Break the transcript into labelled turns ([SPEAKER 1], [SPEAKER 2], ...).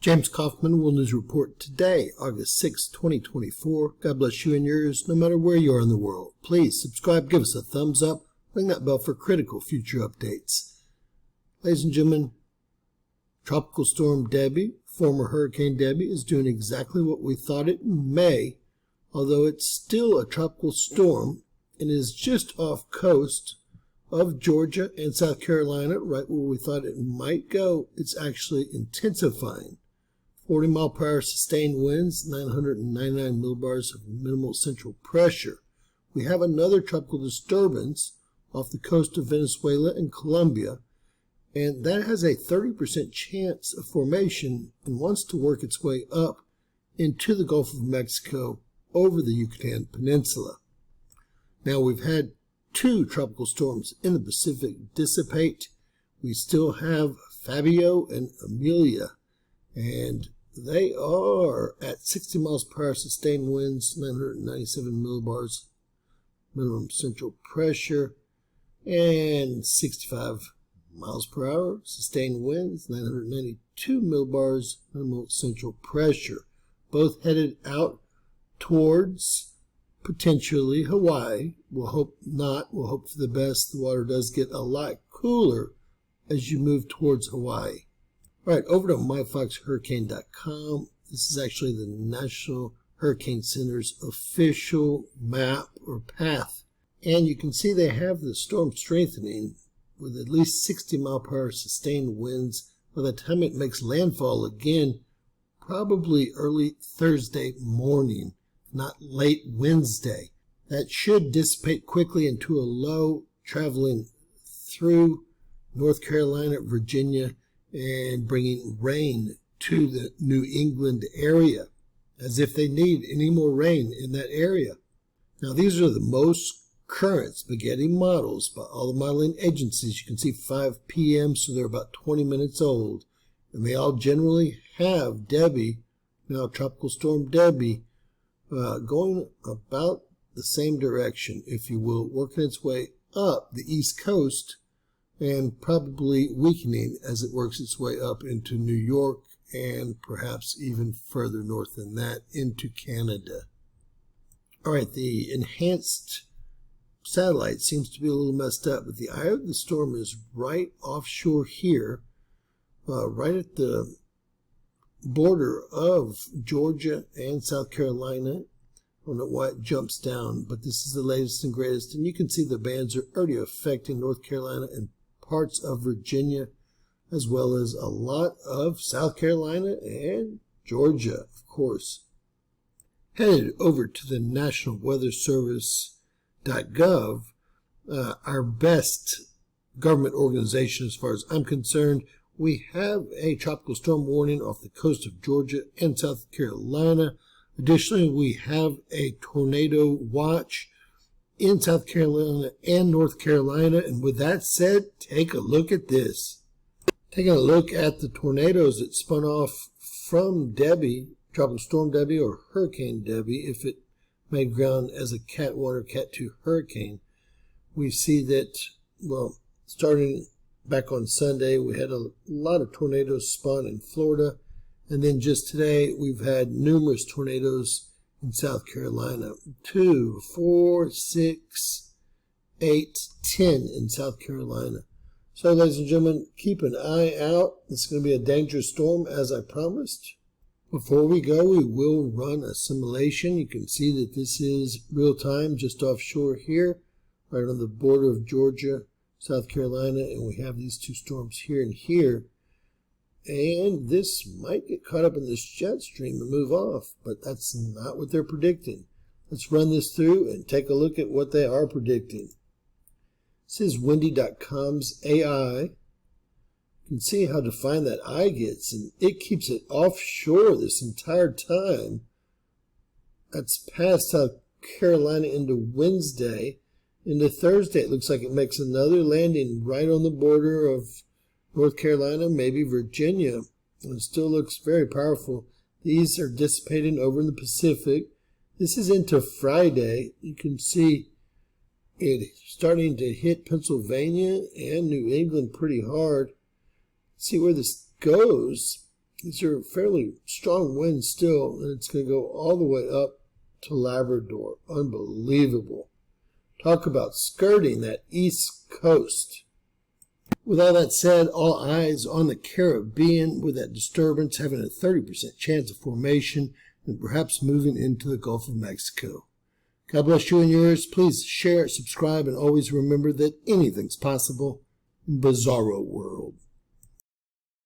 [SPEAKER 1] James Kaufman, World News Report today, August 6, 2024. God bless you and yours, no matter where you are in the world. Please subscribe, give us a thumbs up, ring that bell for critical future updates. Ladies and gentlemen, Tropical Storm Debby, former Hurricane Debby, is doing exactly what we thought it may, although it's still a tropical storm and is just off coast of Georgia and South Carolina, right where we thought it might go. It's actually intensifying. 40-mile-per-hour sustained winds, 999 millibars of minimal central pressure. We have another tropical disturbance off the coast of Venezuela and Colombia, and that has a 30% chance of formation and wants to work its way up into the Gulf of Mexico over the Yucatan Peninsula. Now, we've had two tropical storms in the Pacific dissipate. We still have Fabio and Amelia, and they are at 60 miles per hour sustained winds, 997 millibars minimum central pressure, and 65 miles per hour sustained winds, 992 millibars minimum central pressure. Both headed out towards potentially Hawaii. We'll hope not. We'll hope for the best. The water does get a lot cooler as you move towards Hawaii. All right, over to myfoxhurricane.com. This is actually the National Hurricane Center's official map or path. And you can see they have the storm strengthening with at least 60 mile per hour sustained winds by the time it makes landfall again, probably early Thursday morning, not late Wednesday. That should dissipate quickly into a low traveling through North Carolina, Virginia, and bringing rain to the New England area, as if they need any more rain in that area. Now, these are the most current spaghetti models by all the modeling agencies. You can see 5 p.m., so they're about 20 minutes old, and they all generally have Debby, now Tropical Storm Debby, going about the same direction, if you will, working its way up the East Coast and probably weakening as it works its way up into New York and perhaps even further north than that into Canada. All right, the enhanced satellite seems to be a little messed up, but the eye of the storm is right offshore here, right at the border of Georgia and South Carolina. I don't know why it jumps down, but this is the latest and greatest. And you can see the bands are already affecting North Carolina and parts of Virginia, as well as a lot of South Carolina and Georgia, of course. Headed over to the National Weather Service.gov, our best government organization as far as I'm concerned. We have a tropical storm warning off the coast of Georgia and South Carolina. Additionally, we have a tornado watch in South Carolina and North Carolina. And with that said, take a look at this. Taking a look at the tornadoes that spun off from Debby, Tropical Storm Debby or Hurricane Debby, if it made ground as a Cat 1 or Cat 2 hurricane. We see that, well, starting back on Sunday, we had a lot of tornadoes spawn in Florida. And then just today, we've had numerous tornadoes in South Carolina. 2, 4, 6, 8, 10 in South Carolina. So, ladies and gentlemen, keep an eye out. It's going to be a dangerous storm, as I promised. Before we go, we will run a simulation. You can see that this is real time, just offshore here, right on the border of Georgia, South Carolina, and we have these two storms here and here. And this might get caught up in this jet stream and move off, but that's not what they're predicting. Let's run this through and take a look at what they are predicting. This is windy.com's AI. You can see how defined that eye gets, and it keeps it offshore this entire time. That's past South Carolina into Wednesday. Into Thursday, it looks like it makes another landing right on the border of North Carolina, maybe Virginia. It still looks very powerful. These are dissipating over in the Pacific. This is into Friday. You can see it starting to hit Pennsylvania and New England pretty hard. See where this goes. These are fairly strong winds still, and it's going to go all the way up to Labrador. Unbelievable. Talk about skirting that east coast. With all that said, all eyes on the Caribbean, with that disturbance having a 30% chance of formation and perhaps moving into the Gulf of Mexico. God bless you and yours. Please share, subscribe, and always remember that anything's possible in Bizarro World.